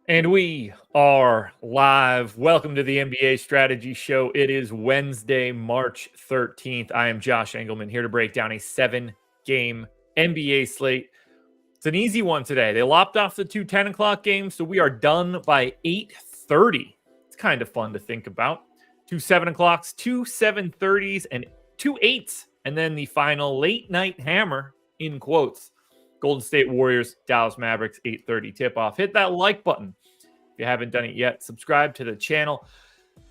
And we are live. Welcome to the NBA Strategy Show. It is Wednesday, March 13th. I am Josh Engleman here to break down a 7-game NBA slate. It's an easy one today. They lopped off the two 10 o'clock games, so we are done by 8:30. It's kind of fun to think about. Two 7 o'clocks, two 7:30s, and two 8s, and then the final late night hammer, in quotes. Golden State Warriors, Dallas Mavericks, 8:30 tip-off. Hit that like button if you haven't done it yet. Subscribe to the channel.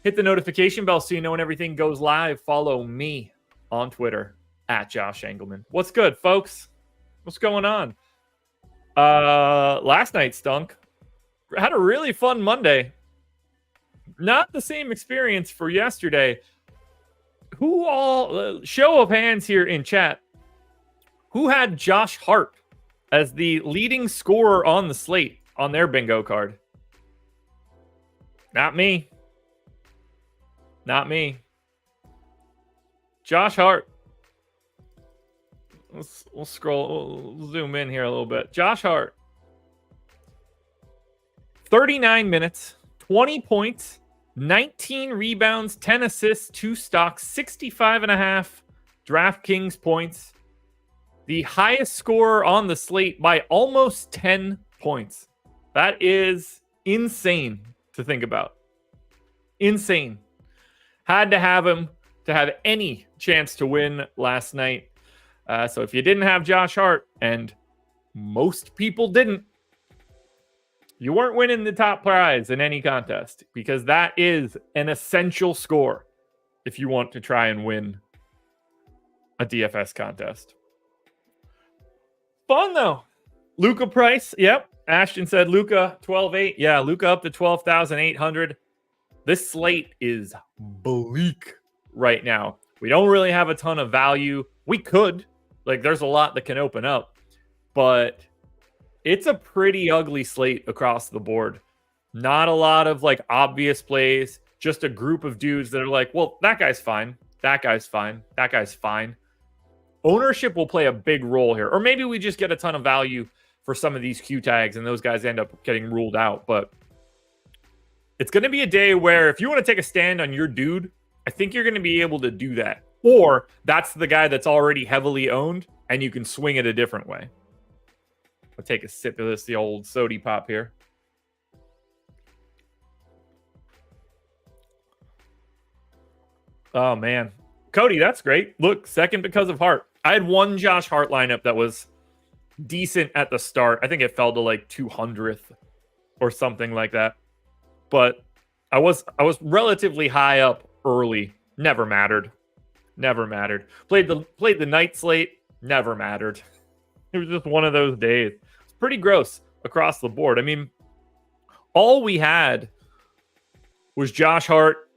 Hit the notification bell so you know when everything goes live. Follow me on Twitter, @Josh Engleman. What's good, folks? What's going on? Last night stunk. Had a really fun Monday. Not the same experience for yesterday. Who all, show of hands here in chat, who had Josh Hart as the leading scorer on the slate on their bingo card? Not me. Not me. Josh Hart. We'll scroll. We'll zoom in here a little bit. Josh Hart. 39 minutes, 20 points, 19 rebounds, 10 assists, 2 stocks, 65.5 DraftKings points. The highest scorer on the slate by almost 10 points. That is insane to think about. Insane. Had to have him to have any chance to win last night. So if you didn't have Josh Hart, and most people didn't, you weren't winning the top prize in any contest, because that is an essential score if you want to try and win a DFS contest. Fun though. Luka price. Yep. Ashton said Luka 12.8. Yeah, Luka up to 12,800. This slate is bleak right now. We don't really have a ton of value. We could. There's a lot that can open up, but it's a pretty ugly slate across the board. Not a lot of obvious plays. Just a group of dudes that are like, well, that guy's fine. That guy's fine. That guy's fine. Ownership will play a big role here. Or maybe we just get a ton of value for some of these Q tags and those guys end up getting ruled out. But it's going to be a day where if you want to take a stand on your dude, I think you're going to be able to do that. Or that's the guy that's already heavily owned and you can swing it a different way. I'll take a sip of this, the old sody pop here. Oh, man. Cody, that's great. Look, second because of Hart. I had one Josh Hart lineup that was decent at the start. I think it fell to 200th or something like that. But I was relatively high up early. Never mattered. Never mattered. Played the night slate. Never mattered. It was just one of those days. It's pretty gross across the board. I mean, all we had was Josh Hart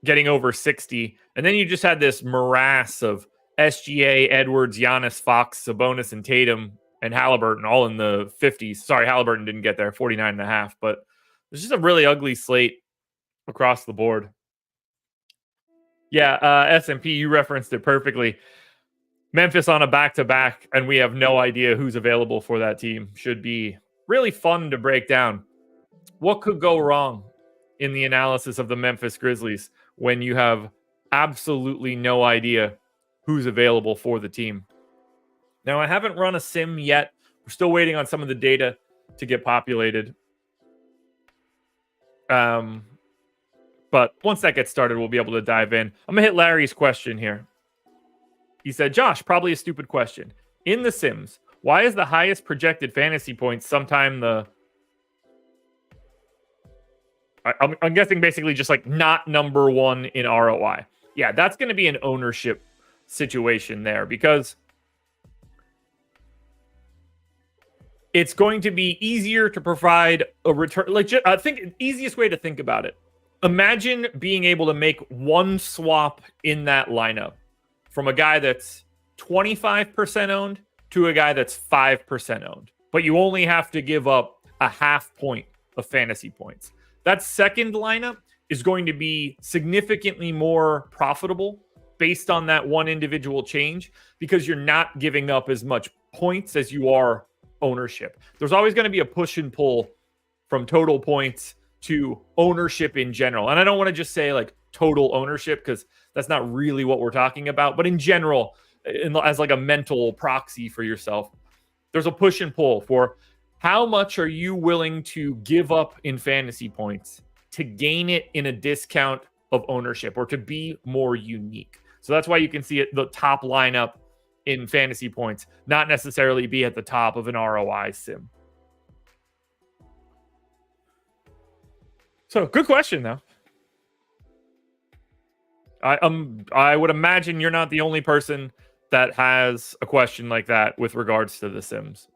getting over 60, and then you just had this morass of SGA, Edwards, Giannis, Fox, Sabonis, and Tatum, and Halliburton all in the 50s. Sorry, Halliburton didn't get there, 49.5, but it's just a really ugly slate across the board. Yeah, SMP, you referenced it perfectly. Memphis on a back-to-back, and we have no idea who's available for that team. Should be really fun to break down. What could go wrong in the analysis of the Memphis Grizzlies when you have absolutely no idea who's available for the team? Now, I haven't run a sim yet. We're still waiting on some of the data to get populated. But once that gets started, we'll be able to dive in. I'm going to hit Larry's question here. He said, Josh, probably a stupid question. In the Sims, why is the highest projected fantasy points sometime I'm guessing basically just not number one in ROI? Yeah, that's going to be an ownership situation there, because it's going to be easier to provide a return. I think easiest way to think about it. Imagine being able to make one swap in that lineup from a guy that's 25% owned to a guy that's 5% owned, but you only have to give up a half point of fantasy points. That second lineup is going to be significantly more profitable based on that one individual change, because you're not giving up as much points as you are ownership. There's always going to be a push and pull from total points to ownership in general. And I don't want to just say like total ownership because that's not really what we're talking about. But in general, as like a mental proxy for yourself, there's a push and pull for how much are you willing to give up in fantasy points to gain it in a discount of ownership or to be more unique. So that's why you can see it, the top lineup in fantasy points, not necessarily be at the top of an ROI sim. So good question though. I would imagine you're not the only person that has a question like that with regards to the Sims.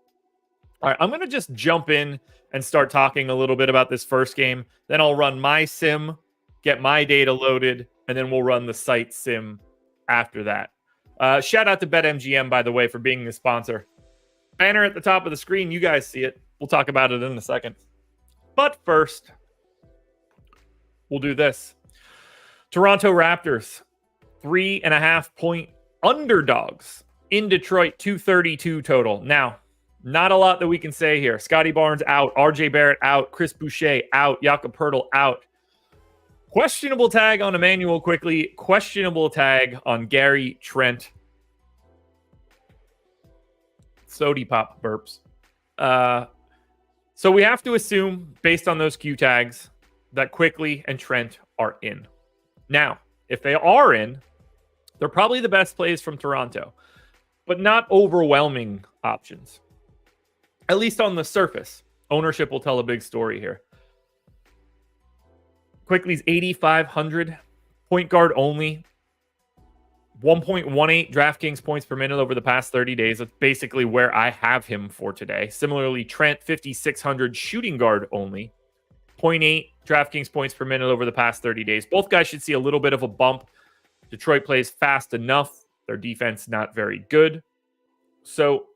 All right, I'm going to just jump in and start talking a little bit about this first game. Then I'll run my sim, get my data loaded, and then we'll run the site sim after that. Shout out to BetMGM, by the way, for being the sponsor. Banner at the top of the screen. You guys see it. We'll talk about it in a second. But first, we'll do this. Toronto Raptors, 3.5 point underdogs in Detroit, 232 total. Now, not a lot that we can say here. Scotty Barnes out, RJ Barrett out, Chris Boucher out, Jakob Poeltl out. Questionable tag on Emmanuel Quickly. Questionable tag on Gary Trent. Sody pop burps. So we have to assume, based on those Q tags, that Quickly and Trent are in. Now, if they are in, they're probably the best plays from Toronto, but not overwhelming options. At least on the surface. Ownership will tell a big story here. Quickly's 8,500, point guard only, 1.18 DraftKings points per minute over the past 30 days. That's basically where I have him for today. Similarly, Trent, 5,600, shooting guard only, 0.8 DraftKings points per minute over the past 30 days. Both guys should see a little bit of a bump. Detroit plays fast enough. Their defense not very good. So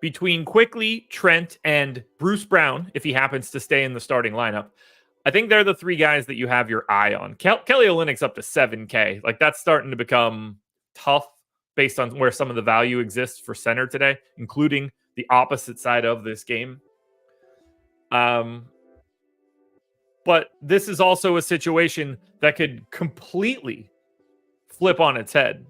between Quickly, Trent, and Bruce Brown, if he happens to stay in the starting lineup, I think they're the three guys that you have your eye on. Kelly Olynyk's up to 7K. Like, that's starting to become tough based on where some of the value exists for center today, including the opposite side of this game. But this is also a situation that could completely flip on its head.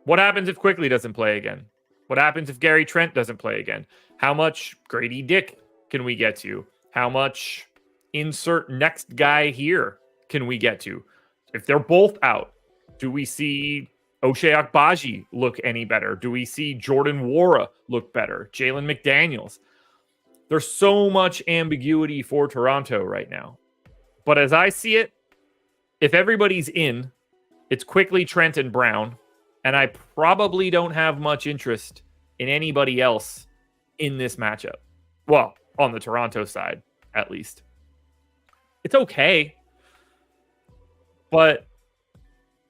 What happens if Quickly doesn't play again? What happens if Gary Trent doesn't play again? How much Grady Dick can we get to? How much insert next guy here can we get to? If they're both out, do we see Ochai Agbaji look any better? Do we see Jordan Nwora look better? Jalen McDaniels? There's so much ambiguity for Toronto right now. But as I see it, if everybody's in, it's Quickly, Trent, and Brown. And I probably don't have much interest in anybody else in this matchup. Well, on the Toronto side, at least. It's okay. But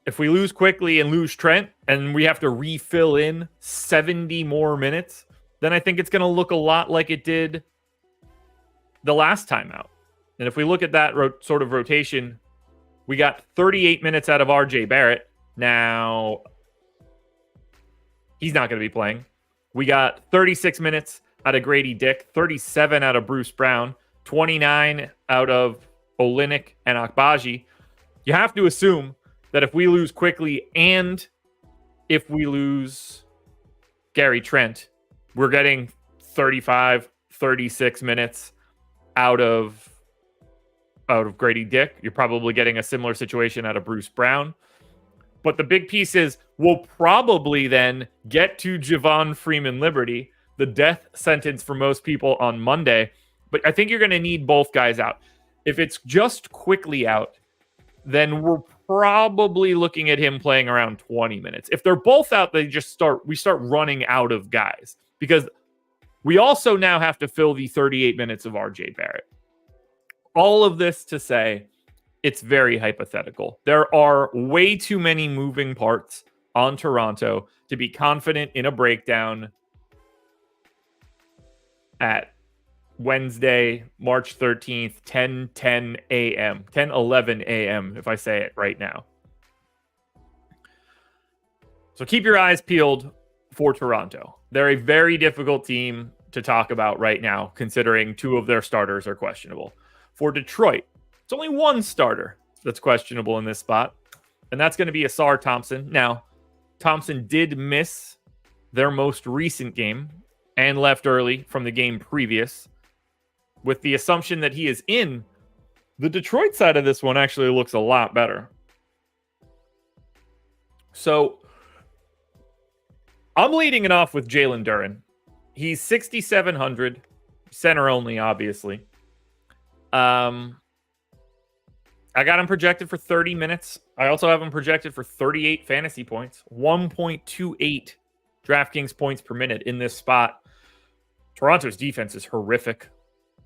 if we lose Quickly and lose Trent, and we have to refill in 70 more minutes, then I think it's going to look a lot like it did the last time out. And if we look at that sort of rotation, we got 38 minutes out of RJ Barrett. Now, he's not going to be playing. We got 36 minutes out of Grady Dick, 37 out of Bruce Brown, 29 out of Olynyk and Agbaji. You have to assume that if we lose Quickly and if we lose Gary Trent, we're getting 35, 36 minutes out of Grady Dick. You're probably getting a similar situation out of Bruce Brown. But the big piece is we'll probably then get to Javon Freeman-Liberty, the death sentence for most people on Monday. But I think you're going to need both guys out. If it's just Quickly out, then we're probably looking at him playing around 20 minutes. If they're both out, we start running out of guys because we also now have to fill the 38 minutes of RJ Barrett. All of this to say, it's very hypothetical. There are way too many moving parts on Toronto to be confident in a breakdown at Wednesday, March 13th, 10:10 a.m., 10:11 a.m., if I say it right now. So keep your eyes peeled for Toronto. They're a very difficult team. to talk about right now, considering 2 of their starters are questionable. For Detroit, it's only 1 starter that's questionable in this spot, and that's going to be Asar Thompson. Now, Thompson did miss their most recent game and left early from the game previous. With the assumption that he is in, the Detroit side of this one actually looks a lot better. So I'm leading it off with Jalen Duren. He's 6,700, center only, obviously. I got him projected for 30 minutes. I also have him projected for 38 fantasy points, 1.28 DraftKings points per minute in this spot. Toronto's defense is horrific,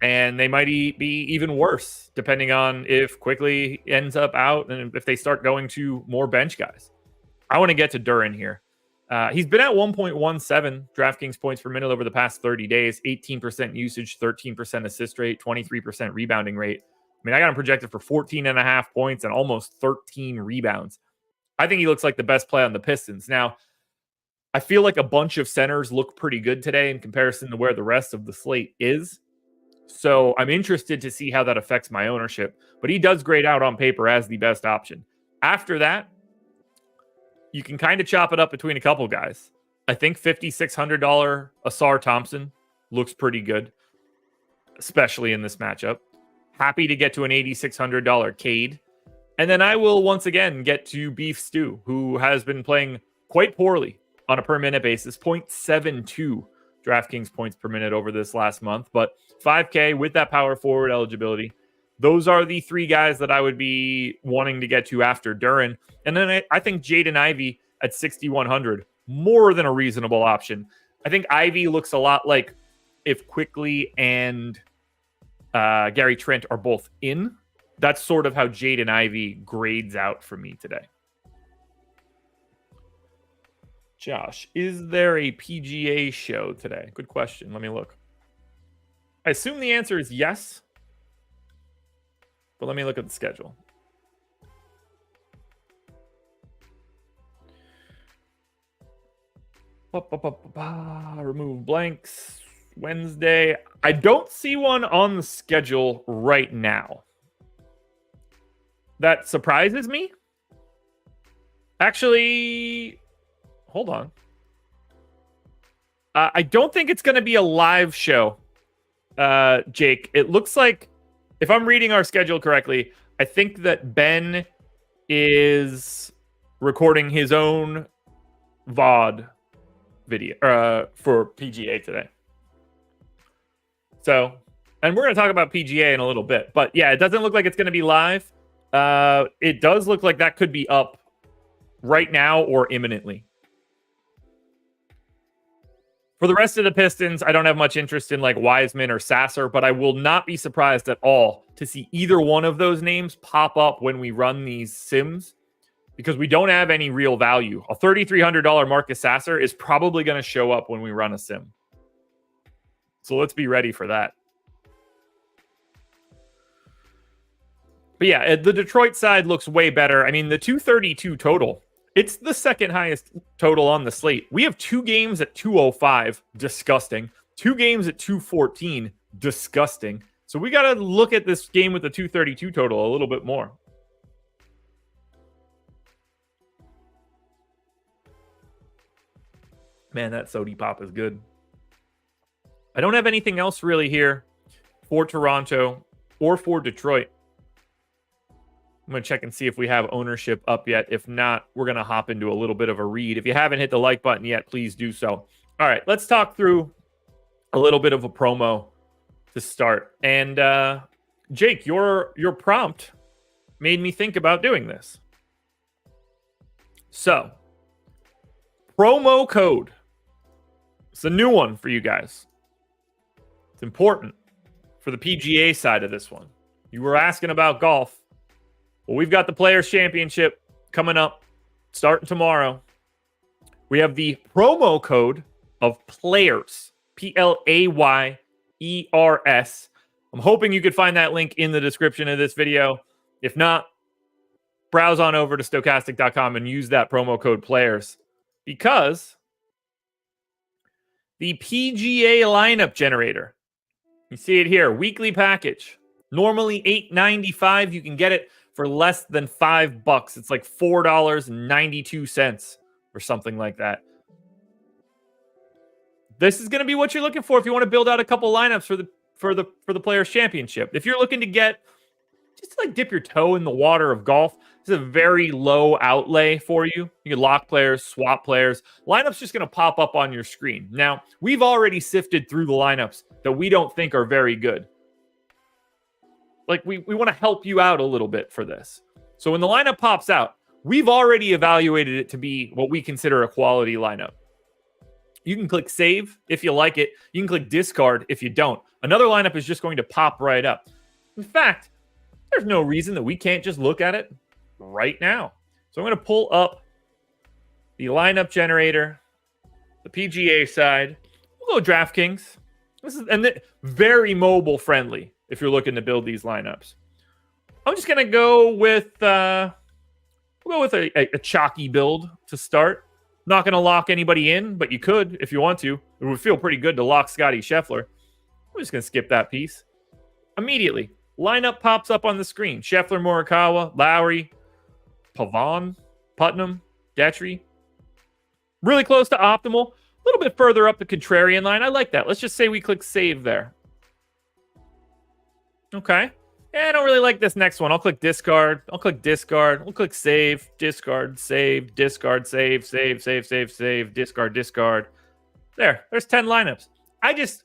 and they might be even worse depending on if Quickly ends up out and if they start going to more bench guys. I want to get to Duren here. He's been at 1.17 DraftKings points per minute over the past 30 days, 18% usage, 13% assist rate, 23% rebounding rate. I mean, I got him projected for 14.5 points and almost 13 rebounds. I think he looks like the best play on the Pistons. Now, I feel like a bunch of centers look pretty good today in comparison to where the rest of the slate is. So I'm interested to see how that affects my ownership. But he does grade out on paper as the best option. After that, you can kind of chop it up between a couple guys. I think $5,600 Asar Thompson looks pretty good, especially in this matchup. Happy to get to an $8,600 Cade. And then I will once again get to Beef Stew, who has been playing quite poorly on a per minute basis, 0.72 DraftKings points per minute over this last month, but 5K with that power forward eligibility. Those are the 3 guys that I would be wanting to get to after Duren. And then I think Jaden Ivey at 6,100, more than a reasonable option. I think Ivey looks a lot like if Quickly and Gary Trent are both in. That's sort of how Jaden Ivey grades out for me today. Josh, is there a PGA show today? Good question. Let me look. I assume the answer is yes, but let me look at the schedule. Remove blanks. Wednesday. I don't see one on the schedule right now. That surprises me. Actually, hold on. I don't think it's going to be a live show, Jake. It looks like, if I'm reading our schedule correctly, I think that Ben is recording his own VOD video for PGA today. So, and we're going to talk about PGA in a little bit. But yeah, it doesn't look like it's going to be live. It does look like that could be up right now or imminently. For the rest of the Pistons, I don't have much interest in like Wiseman or Sasser, but I will not be surprised at all to see either one of those names pop up when we run these Sims, because we don't have any real value. A $3,300 Marcus Sasser is probably going to show up when we run a Sim. So let's be ready for that. But yeah, the Detroit side looks way better. I mean, the 232 total, it's the second highest total on the slate. We have 2 games at 205, disgusting. 2 games at 214, disgusting. So we got to look at this game with the 232 total a little bit more. Man, that Sody Pop is good. I don't have anything else really here for Toronto or for Detroit. I'm going to check and see if we have ownership up yet. If not, we're going to hop into a little bit of a read. If you haven't hit the like button yet, please do so. All right, let's talk through a little bit of a promo to start. And Jake, your prompt made me think about doing this. So, promo code. It's a new one for you guys. It's important for the PGA side of this one. You were asking about golf. Well, we've got the Players' Championship coming up, starting tomorrow. We have the promo code of PLAYERS, PLAYERS. I'm hoping you could find that link in the description of this video. If not, browse on over to stokastic.com and use that promo code PLAYERS, because The PGA lineup generator. You see it here, weekly package. Normally $8.95. You can get it for less than $5. It's like $4.92 or something like that. This is going to be what you're looking for if you want to build out a couple lineups for the Players Championship. If you're looking to get just to like dip your toe in the water of golf, this is a very low outlay for you. You can lock players, swap players. Lineups just going to pop up on your screen. Now, we've already sifted through the lineups that we don't think are very good. Like, we want to help you out a little bit for this. So when the lineup pops out, we've already evaluated it to be what we consider a quality lineup. You can click save if you like it. You can click discard if you don't. Another lineup is just going to pop right up. In fact, there's no reason that we can't just look at it right now. So I'm going to pull up the lineup generator, the PGA side. We'll go DraftKings. This is very mobile friendly if you're looking to build these lineups. I'm just going to go with a chalky build to start. Not going to lock anybody in, but you could if you want to. It would feel pretty good to lock Scotty Scheffler. I'm just going to skip that piece. Immediately, lineup pops up on the screen. Scheffler, Morikawa, Lowry, Pavon, Putnam, Detry. Really close to optimal. A little bit further up the contrarian line. I like that. Let's just say we click save there. Okay. I don't really like this next one. I'll click discard. I'll click discard. We'll click save, discard, save, discard, save, save, save, save, save, discard, discard. There's 10 lineups. I just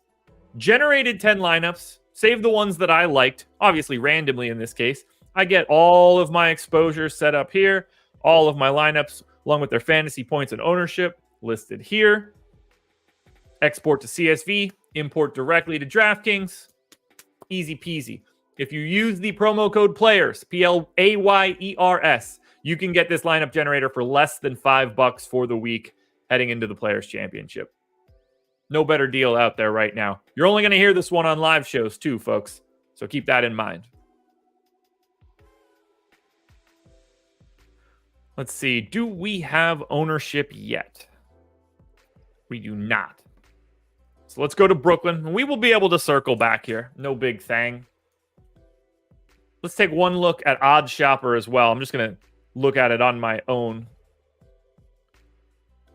generated 10 lineups, saved the ones that I liked, obviously randomly in this case. I get all of my exposures set up here, all of my lineups along with their fantasy points and ownership listed here. Export to CSV, import directly to DraftKings. Easy peasy. If you use the promo code PLAYERS, PLAYERS, you can get this lineup generator for less than $5 for the week heading into the Players Championship. No better deal out there right now. You're only going to hear this one on live shows too, folks. So keep that in mind. Let's see. Do we have ownership yet? We do not. So let's go to Brooklyn. We will be able to circle back here. No big thing. Let's take one look at Odds Shopper as well. I'm just going to look at it on my own.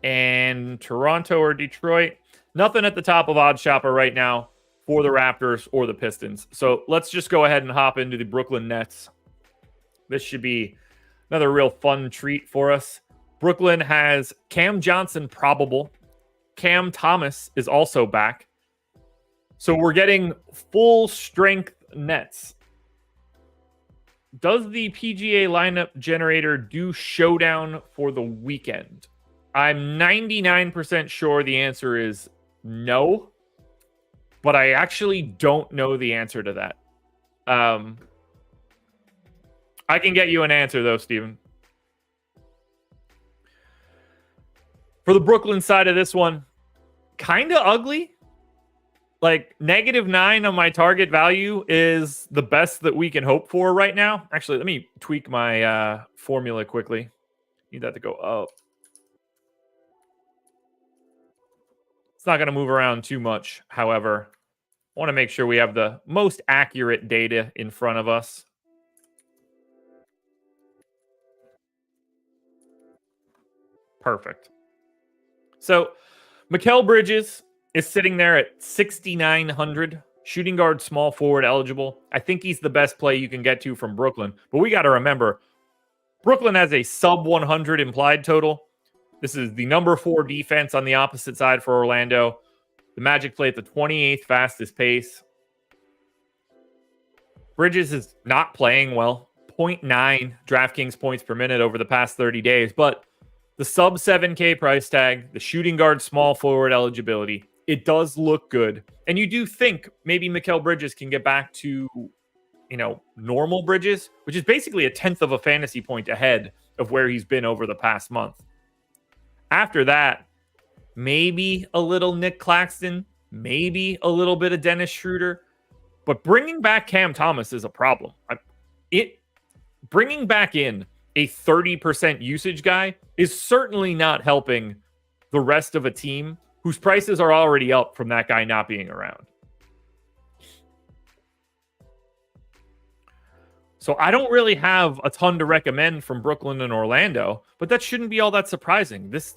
And Toronto or Detroit. Nothing at the top of Odds Shopper right now for the Raptors or the Pistons. So let's just go ahead and hop into the Brooklyn Nets. This should be another real fun treat for us. Brooklyn has Cam Johnson probable. Cam Thomas is also back. So we're getting full strength Nets. Does the PGA lineup generator do showdown for the weekend? I'm 99% sure the answer is no, but I actually don't know the answer to that. I can get you an answer though, Steven. For the Brooklyn side of this one, kind of ugly. Like -9 on my target value is the best that we can hope for right now. Actually, let me tweak my formula quickly. Need that to go up. It's not going to move around too much. However, I want to make sure we have the most accurate data in front of us. Perfect. So, Mikal Bridges is sitting there at 6,900. Shooting guard, small forward eligible. I think he's the best play you can get to from Brooklyn. But we got to remember, Brooklyn has a sub 100 implied total. This is the number 4 defense on the opposite side for Orlando. The Magic play at the 28th fastest pace. Bridges is not playing well. 0.9 DraftKings points per minute over the past 30 days. But the sub 7K price tag, the shooting guard, small forward eligibility, it does look good. And you do think maybe Mikal Bridges can get back to, normal Bridges, which is basically a 10th of a fantasy point ahead of where he's been over the past month. After that, maybe a little Nick Claxton, maybe a little bit of Dennis Schroeder. But bringing back Cam Thomas is a problem. Bringing back in a 30% usage guy is certainly not helping the rest of a team whose prices are already up from that guy not being around. So I don't really have a ton to recommend from Brooklyn and Orlando, but that shouldn't be all that surprising. This,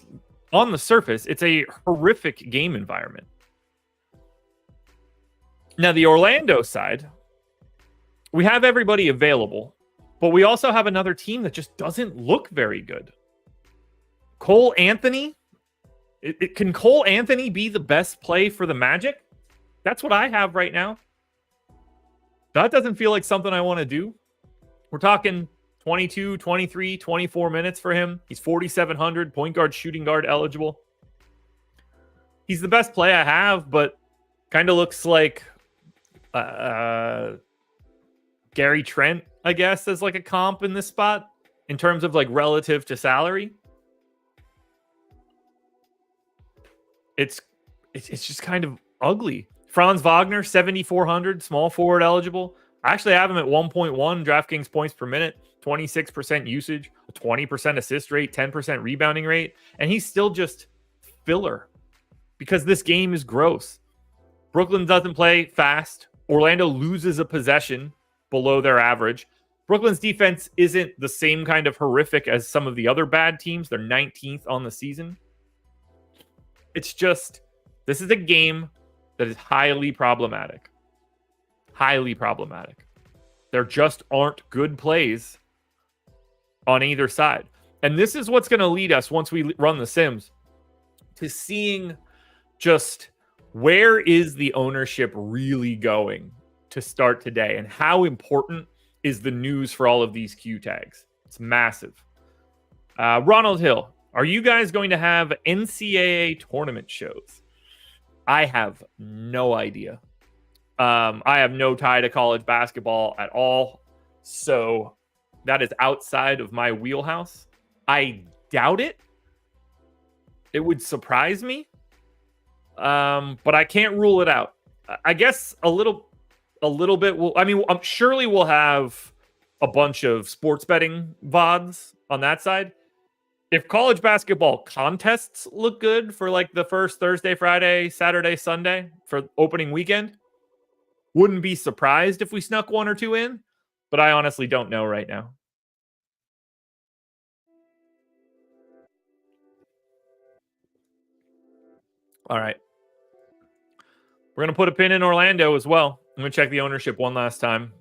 on the surface, it's a horrific game environment. Now, the Orlando side, we have everybody available, but we also have another team that just doesn't look very good. Cole Anthony? Can Cole Anthony be the best play for the Magic? That's what I have right now. That doesn't feel like something I want to do. We're talking 22, 23, 24 minutes for him. He's 4,700, point guard, shooting guard eligible. He's the best play I have, but kind of looks like Gary Trent, I guess, as like a comp in this spot in terms of like relative to salary. It's just kind of ugly. Franz Wagner, 7,400, small forward eligible. I actually have him at 1.1 DraftKings points per minute, 26% usage, a 20% assist rate, 10% rebounding rate, and he's still just filler because this game is gross. Brooklyn doesn't play fast. Orlando loses a possession below their average. Brooklyn's defense isn't the same kind of horrific as some of the other bad teams. They're 19th on the season. It's just, this is a game that is highly problematic. Highly problematic. There just aren't good plays on either side. And this is what's going to lead us, once we run the Sims, to seeing just where is the ownership really going to start today, and how important is the news for all of these Q tags. It's massive. Ronald Hill, are you guys going to have NCAA tournament shows? I have no idea. I have no tie to college basketball at all, so that is outside of my wheelhouse. I doubt it. It would surprise me, but I can't rule it out. I guess a little bit. Surely we'll have a bunch of sports betting VODs on that side. If college basketball contests look good for like the first Thursday, Friday, Saturday, Sunday for opening weekend, wouldn't be surprised if we snuck one or two in, but I honestly don't know right now. All right. We're going to put a pin in Orlando as well. I'm going to check the ownership one last time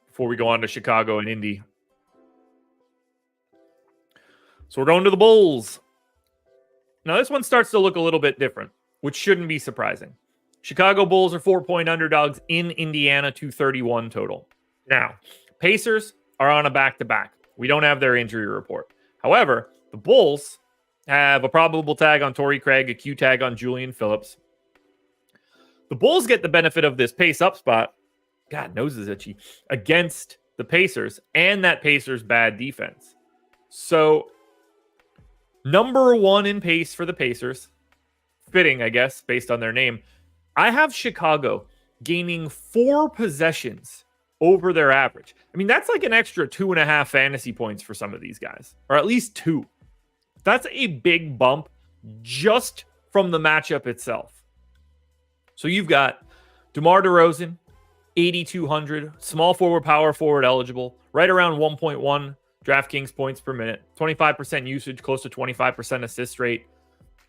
before we go on to Chicago and Indy. So we're going to the Bulls. Now this one starts to look a little bit different, which shouldn't be surprising. Chicago Bulls are 4-point underdogs in Indiana, 231 total. Now, Pacers are on a back-to-back. We don't have their injury report. However, the Bulls have a probable tag on Torrey Craig, a Q tag on Julian Phillips. The Bulls get the benefit of this pace-up spot, God, nose is itchy, against the Pacers and that Pacers' bad defense. So, number one in pace for the Pacers, fitting, I guess, based on their name. I have Chicago gaining 4 possessions over their average. I mean, that's like an extra 2.5 fantasy points for some of these guys, or at least 2. That's a big bump just from the matchup itself. So you've got DeMar DeRozan, 8,200, small forward, power forward eligible, right around 1.1 DraftKings points per minute, 25% usage, close to 25% assist rate.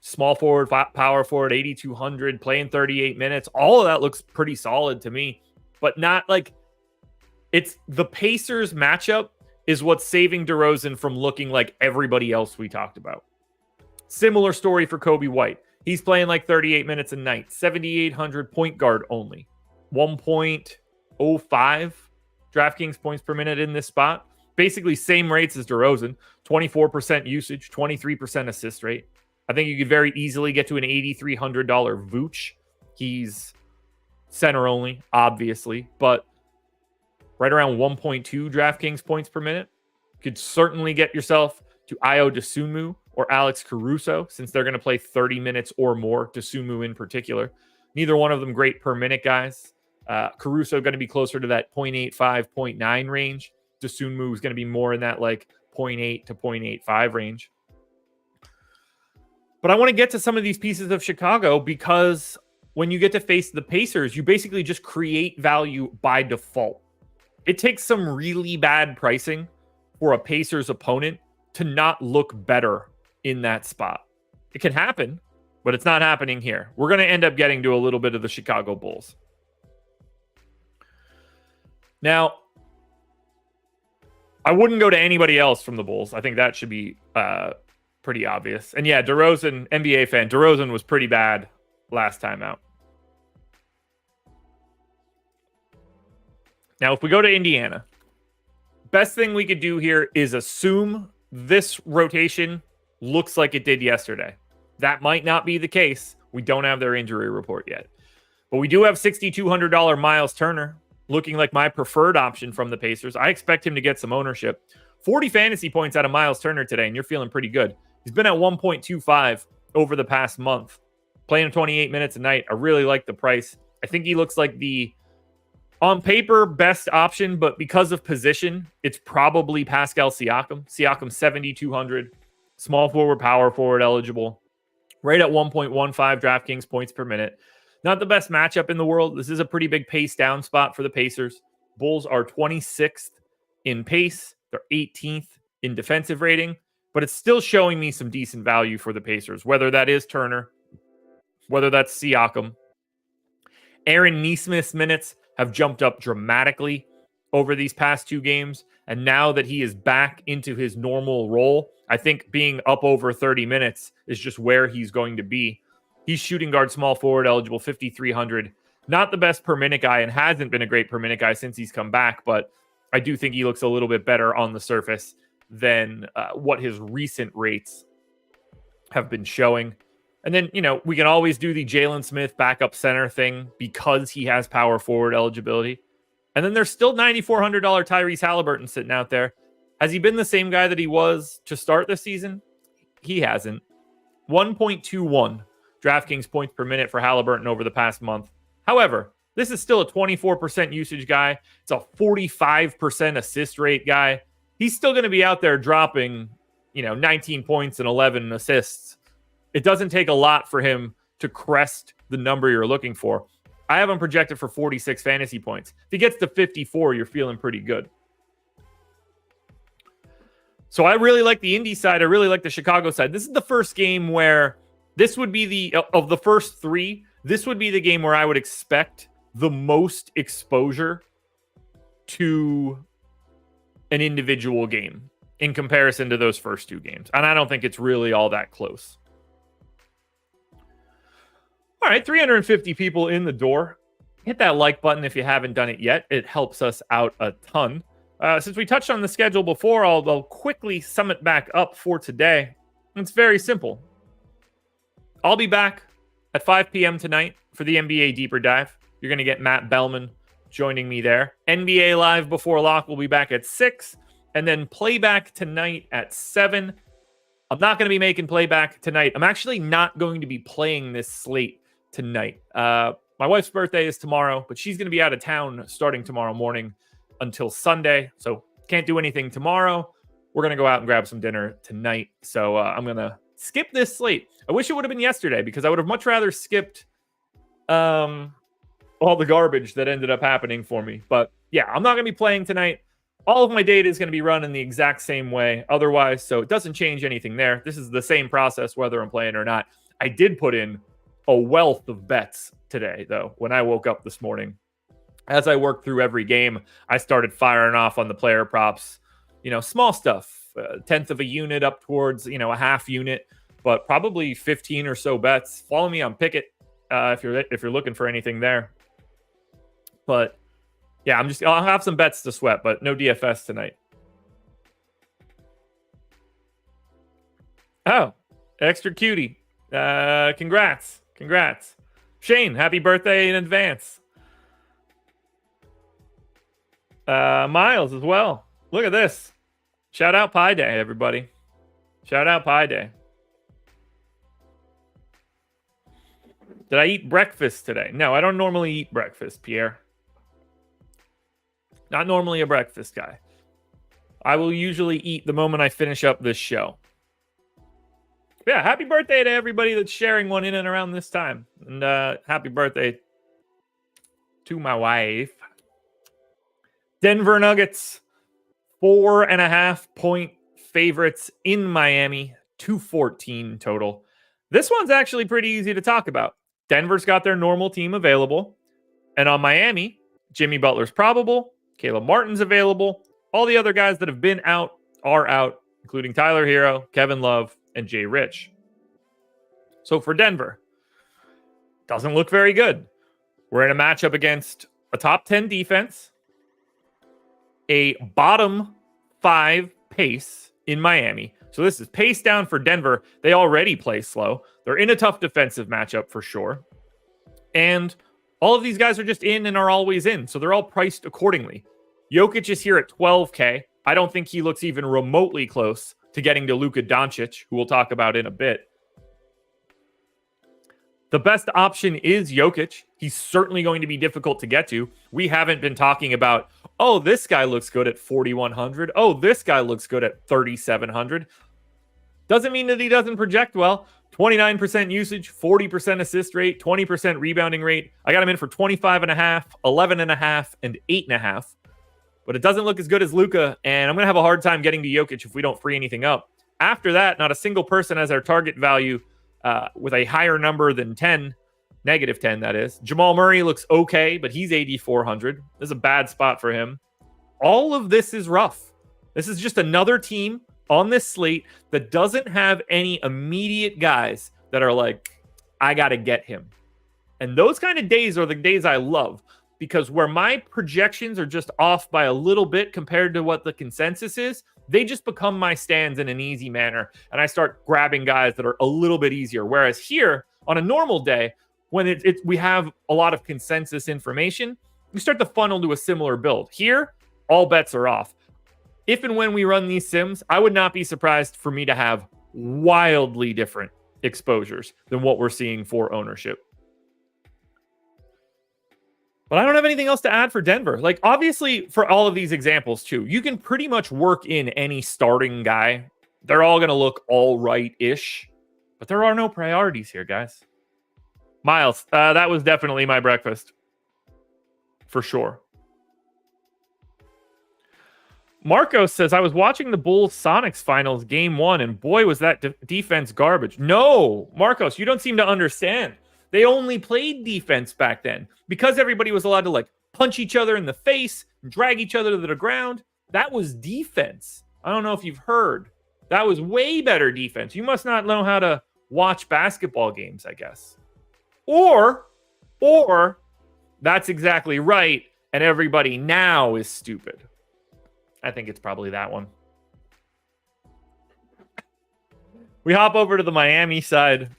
Small forward, power forward, 8,200, playing 38 minutes. All of that looks pretty solid to me, but not like it's the Pacers matchup is what's saving DeRozan from looking like everybody else we talked about. Similar story for Kobe White. He's playing like 38 minutes a night, 7,800 point guard only, 1.05 DraftKings points per minute in this spot. Basically same rates as DeRozan, 24% usage, 23% assist rate. I think you could very easily get to an $8,300 Vooch. He's center only, obviously, but right around 1.2 DraftKings points per minute. You could certainly get yourself to Ayo Dosunmu or Alex Caruso, since they're going to play 30 minutes or more, Dosunmu in particular. Neither one of them great per minute guys. Caruso going to be closer to that 0.85, 0.9 range. Dosunmu is going to be more in that like 0.8 to 0.85 range. But I want to get to some of these pieces of Chicago because when you get to face the Pacers, you basically just create value by default. It takes some really bad pricing for a Pacers opponent to not look better in that spot. It can happen, but it's not happening here. We're going to end up getting to a little bit of the Chicago Bulls. Now, I wouldn't go to anybody else from the Bulls. I think that should be pretty obvious. And yeah, DeRozan, NBA fan, DeRozan was pretty bad last time out. Now, if we go to Indiana, best thing we could do here is assume this rotation looks like it did yesterday. That might not be the case. We don't have their injury report yet. But we do have $6,200 Miles Turner, looking like my preferred option from the Pacers. I expect him to get some ownership. 40 fantasy points out of Miles Turner today, and you're feeling pretty good. He's been at 1.25 over the past month, playing 28 minutes a night. I really like the price. I think he looks like the, on paper, best option, but because of position, it's probably Pascal Siakam. Siakam 7,200, small forward, power forward eligible, right at 1.15 DraftKings points per minute. Not the best matchup in the world. This is a pretty big pace down spot for the Pacers. Bulls are 26th in pace. They're 18th in defensive rating, but it's still showing me some decent value for the Pacers, whether that is Turner, whether that's Siakam. Aaron Nesmith's minutes have jumped up dramatically over these past two games, and now that he is back into his normal role, I think being up over 30 minutes is just where he's going to be. He's shooting guard, small forward eligible, 5,300. Not the best per minute guy and hasn't been a great per minute guy since he's come back, but I do think he looks a little bit better on the surface than what his recent rates have been showing. And then, we can always do the Jalen Smith backup center thing because he has power forward eligibility. And then there's still $9,400 Tyrese Halliburton sitting out there. Has he been the same guy that he was to start this season? He hasn't. 1.21 DraftKings points per minute for Halliburton over the past month. However, this is still a 24% usage guy. It's a 45% assist rate guy. He's still going to be out there dropping, 19 points and 11 assists. It doesn't take a lot for him to crest the number you're looking for. I have him projected for 46 fantasy points. If he gets to 54, you're feeling pretty good. So I really like the Indy side. I really like the Chicago side. This is the first game where this would be of the first three, this would be the game where I would expect the most exposure to an individual game in comparison to those first two games. And I don't think it's really all that close. All right, 350 people in the door. Hit that like button if you haven't done it yet. It helps us out a ton. Since we touched on the schedule before, I'll quickly sum it back up for today. It's very simple. I'll be back at 5 p.m. tonight for the NBA Deeper Dive. You're going to get Matt Bellman joining me there. NBA Live Before Lock will be back at 6. And then playback tonight at 7. I'm not going to be making playback tonight. I'm actually not going to be playing this slate tonight. My wife's birthday is tomorrow, but she's going to be out of town starting tomorrow morning until Sunday. So can't do anything tomorrow. We're going to go out and grab some dinner tonight. So I'm going to skip this slate. I wish it would have been yesterday because I would have much rather skipped all the garbage that ended up happening for me. But yeah, I'm not going to be playing tonight. All of my data is going to be run in the exact same way otherwise. So it doesn't change anything there. This is the same process whether I'm playing or not. I did put in a wealth of bets today, though, when I woke up this morning. As I worked through every game, I started firing off on the player props, small stuff, a tenth of a unit up towards, a half unit, but probably 15 or so bets. Follow me on Pickett if you're looking for anything there. But yeah, I'll have some bets to sweat, but no DFS tonight. Oh, extra cutie. Congrats. Shane, happy birthday in advance. Miles as well. Look at this. Shout out Pie Day, everybody. Shout out Pie Day. Did I eat breakfast today? No, I don't normally eat breakfast, Pierre. Not normally a breakfast guy. I will usually eat the moment I finish up this show. Yeah, happy birthday to everybody that's sharing one in and around this time. And happy birthday to my wife. Denver Nuggets, 4.5-point favorites in Miami, 214 total. This one's actually pretty easy to talk about. Denver's got their normal team available. And on Miami, Jimmy Butler's probable, Caleb Martin's available. All the other guys that have been out are out, including Tyler Hero, Kevin Love, and Jay Rich. So for Denver, doesn't look very good. We're in a matchup against a top 10 defense, a bottom 5 pace in Miami. So this is pace down for Denver. They already play slow. They're in a tough defensive matchup for sure. And all of these guys are just in and are always in. So they're all priced accordingly. Jokic is here at 12K. I don't think he looks even remotely close to getting to Luka Doncic, who we'll talk about in a bit. The best option is Jokic. He's certainly going to be difficult to get to. We haven't been talking about, oh, this guy looks good at 4,100. Oh, this guy looks good at 3,700. Doesn't mean that he doesn't project well. 29% usage, 40% assist rate, 20% rebounding rate. I got him in for 25.5, 11.5, and 8.5. But it doesn't look as good as Luka, and I'm going to have a hard time getting to Jokic if we don't free anything up. After that, not a single person has our target value with a higher number than 10, negative 10, that is. Jamal Murray looks okay, but he's 8,400. This is a bad spot for him. All of this is rough. This is just another team on this slate that doesn't have any immediate guys that are like, I got to get him. And those kind of days are the days I love, because where my projections are just off by a little bit compared to what the consensus is, they just become my stands in an easy manner. And I start grabbing guys that are a little bit easier. Whereas here on a normal day, when we have a lot of consensus information, we start to funnel to a similar build. Here, all bets are off. If and when we run these sims, I would not be surprised for me to have wildly different exposures than what we're seeing for ownership. But I don't have anything else to add for Denver. Like, obviously, for all of these examples, too, you can pretty much work in any starting guy. They're all going to look all right-ish. But there are no priorities here, guys. Miles, that was definitely my breakfast. For sure. Marcos says, I was watching the Bulls-Sonics finals game 1, and boy, was that defense garbage. No, Marcos, you don't seem to understand. They only played defense back then because everybody was allowed to like punch each other in the face, and drag each other to the ground. That was defense. I don't know if you've heard. That was way better defense. You must not know how to watch basketball games, I guess. Or that's exactly right, and everybody now is stupid. I think it's probably that one. We hop over to the Miami side.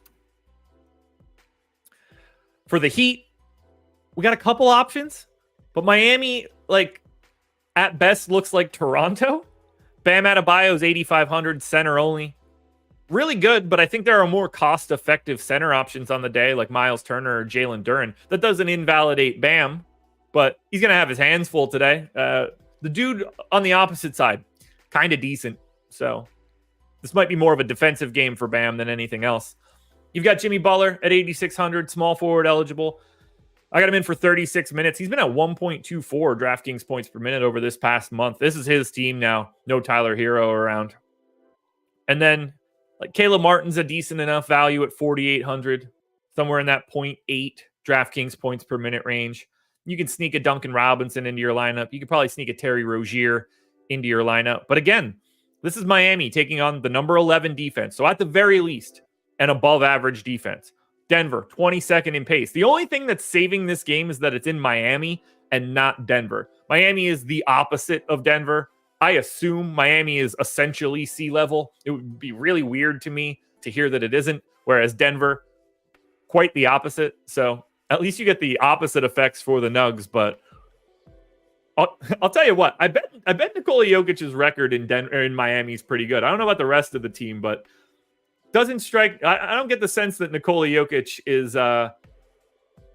For the Heat, we got a couple options, but Miami, like, at best looks like Toronto. Bam Adebayo's 8,500, center only. Really good, but I think there are more cost-effective center options on the day, like Miles Turner or Jalen Duren. That doesn't invalidate Bam, but he's going to have his hands full today. The dude on the opposite side, kind of decent. So this might be more of a defensive game for Bam than anything else. You've got Jimmy Butler at 8,600, small forward eligible. I got him in for 36 minutes. He's been at 1.24 DraftKings points per minute over this past month. This is his team now. No Tyler Hero around. And then, like, Caleb Martin's a decent enough value at 4,800, somewhere in that 0.8 DraftKings points per minute range. You can sneak a Duncan Robinson into your lineup. You could probably sneak a Terry Rozier into your lineup. But again, this is Miami taking on the number 11 defense. So at the very least, an above average defense. Denver, 22nd in pace. The only thing that's saving this game is that it's in Miami and not Denver. Miami is the opposite of Denver. I assume Miami is essentially sea level. It would be really weird to me to hear that it isn't, whereas Denver, quite the opposite. So at least you get the opposite effects for the Nugs, but I'll tell you what, I bet Nikola Jokic's record in Miami is pretty good. I don't know about the rest of the team, but doesn't strike. I don't get the sense that Nikola Jokic is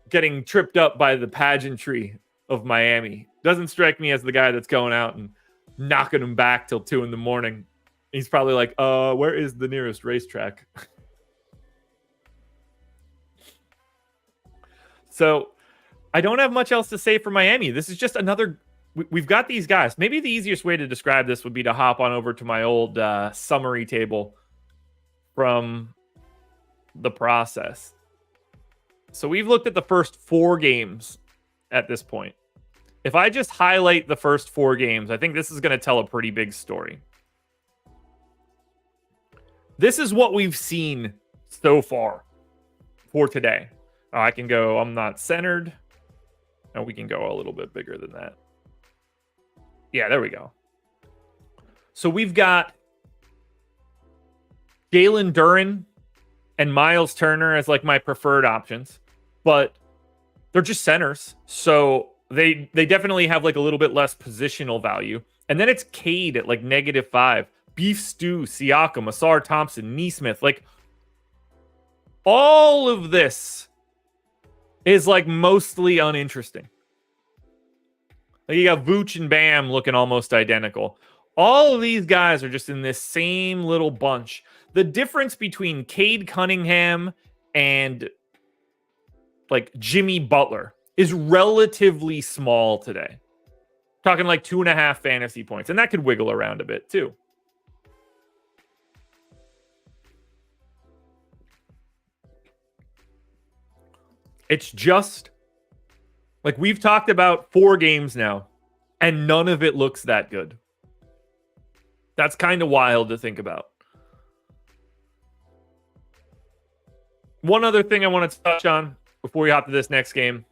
getting tripped up by the pageantry of Miami. Doesn't strike me as the guy that's going out and knocking him back till 2 a.m. He's probably like, where is the nearest racetrack? So I don't have much else to say for Miami. This is just another. We've got these guys. Maybe the easiest way to describe this would be to hop on over to my old summary table from the process. So we've looked at the first 4 games at this point. If I just highlight the first 4 games, I think this is going to tell a pretty big story. This is what we've seen so far for today. I can go, I'm not centered. And we can go a little bit bigger than that. Yeah, there we go. So we've got Jalen Duren and Miles Turner as like my preferred options, but they're just centers. So they definitely have like a little bit less positional value. And then it's Cade at like -5. Beef Stew, Siakam, Asar Thompson, Neesmith. Like all of this is like mostly uninteresting. Like you got Vooch and Bam looking almost identical. All of these guys are just in this same little bunch. The difference between Cade Cunningham and like Jimmy Butler is relatively small today. Talking like 2.5 fantasy points. And that could wiggle around a bit too. It's just like we've talked about 4 games now, and none of it looks that good. That's kind of wild to think about. One other thing I want to touch on before we hop to this next game,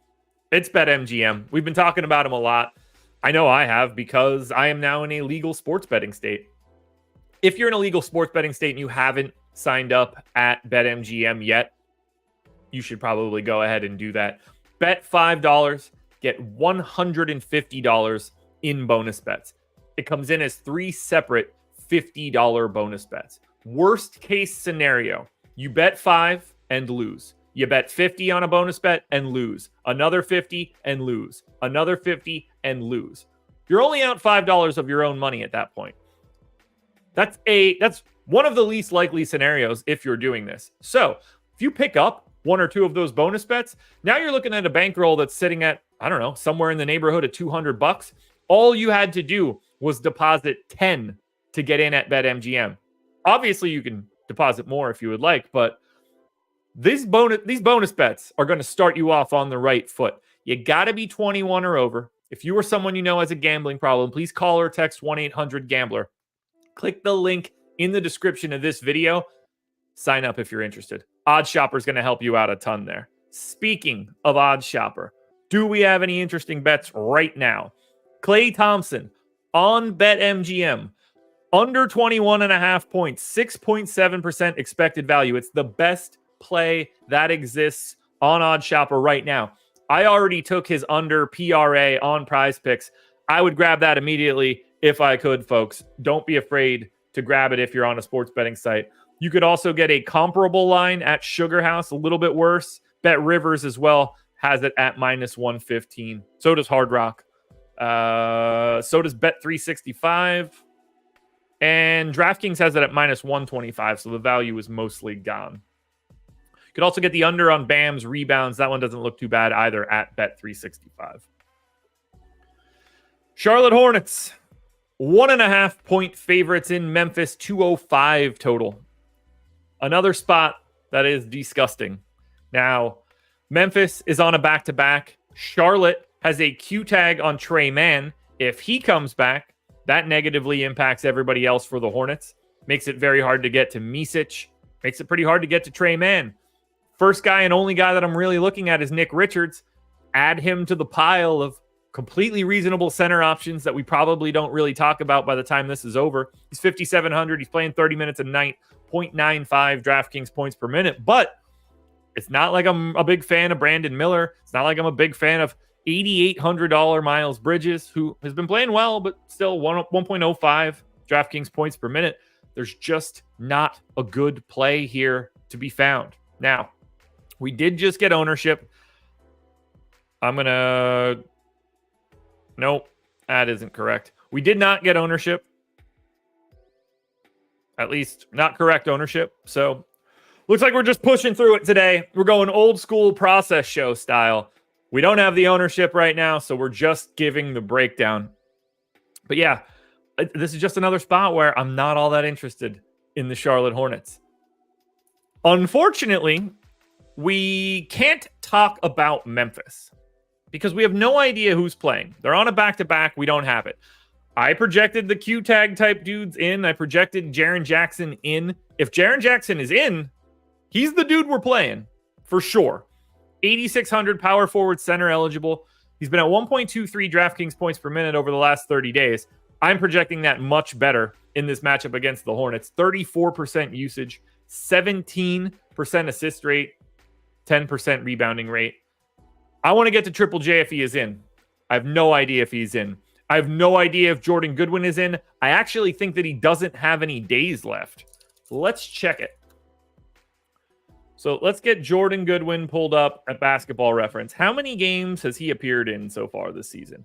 it's BetMGM. We've been talking about them a lot. I know I have because I am now in a legal sports betting state. If you're in a legal sports betting state and you haven't signed up at BetMGM yet, you should probably go ahead and do that. Bet $5, get $150 in bonus bets. It comes in as 3 separate $50 bonus bets. Worst case scenario, you bet 5 and lose. You bet 50 on a bonus bet and lose. Another 50 and lose. Another 50 and lose. You're only out $5 of your own money at that point. That's one of the least likely scenarios if you're doing this. So if you pick up 1 or 2 of those bonus bets, now you're looking at a bankroll that's sitting at, I don't know, somewhere in the neighborhood of $200. All you had to do was deposit 10 to get in at BetMGM. Obviously, you can deposit more if you would like, but these bonus bets are going to start you off on the right foot. You got to be 21 or over. If you or someone you know has a gambling problem, please call or text 1-800-GAMBLER. Click the link in the description of this video. Sign up if you're interested. OddsShopper is going to help you out a ton there. Speaking of OddsShopper, do we have any interesting bets right now? Klay Thompson on BetMGM. Under 21.5 points, 6.7% expected value. It's the best play that exists on OddsShopper right now. I already took his under PRA on Prize Picks. I would grab that immediately if I could, folks. Don't be afraid to grab it if you're on a sports betting site. You could also get a comparable line at Sugar House, a little bit worse. Bet Rivers as well has it at -115. So does Hard Rock. So does Bet 365. And DraftKings has it at -125, so the value is mostly gone. You could also get the under on Bam's rebounds. That one doesn't look too bad either at Bet 365. Charlotte Hornets, 1.5 point favorites in Memphis, 205 total. Another spot that is disgusting. Now, Memphis is on a back-to-back. Charlotte has a Q tag on Trey Mann. If he comes back, that negatively impacts everybody else for the Hornets. Makes it very hard to get to Micic. Makes it pretty hard to get to Trey Mann. First guy and only guy that I'm really looking at is Nick Richards. Add him to the pile of completely reasonable center options that we probably don't really talk about by the time this is over. He's 5,700. He's playing 30 minutes a night, 0.95 DraftKings points per minute. But it's not like I'm a big fan of Brandon Miller. It's not like I'm a big fan of $8,800 Miles Bridges, who has been playing well, but still 1.05 DraftKings points per minute. There's just not a good play here to be found. Now, we did just get ownership. Nope, that isn't correct. We did not get ownership. At least not correct ownership. So looks like we're just pushing through it today. We're going old school process show style. We don't have the ownership right now, so we're just giving the breakdown. But yeah, this is just another spot where I'm not all that interested in the Charlotte Hornets. Unfortunately, we can't talk about Memphis because we have no idea who's playing. They're on a back-to-back. We don't have it. I projected the Q-tag type dudes in. I projected Jaren Jackson in. If Jaren Jackson is in, he's the dude we're playing for sure. 8,600 power forward center eligible. He's been at 1.23 DraftKings points per minute over the last 30 days. I'm projecting that much better in this matchup against the Hornets. 34% usage, 17% assist rate, 10% rebounding rate. I want to get to Triple J if he is in. I have no idea if he's in. I have no idea if Jordan Goodwin is in. I actually think that he doesn't have any days left. Let's check it. So let's get Jordan Goodwin pulled up at Basketball Reference. How many games has he appeared in so far this season?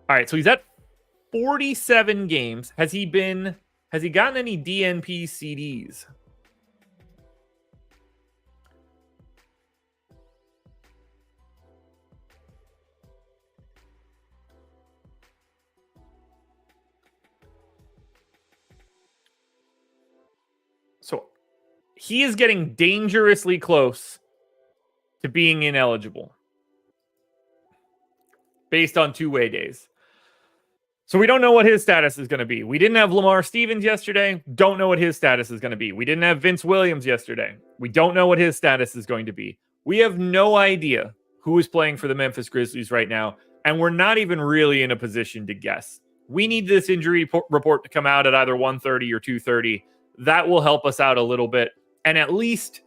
All right, so he's at 47 games. Has he gotten any DNP CDs? So he is getting dangerously close to being ineligible based on two-way days. So we don't know what his status is going to be. We didn't have Lamar Stevens yesterday. Don't know what his status is going to be. We didn't have Vince Williams yesterday. We don't know what his status is going to be. We have no idea who is playing for the Memphis Grizzlies right now, and we're not even really in a position to guess. We need this injury report to come out at either 1:30 or 2:30. That will help us out a little bit and at least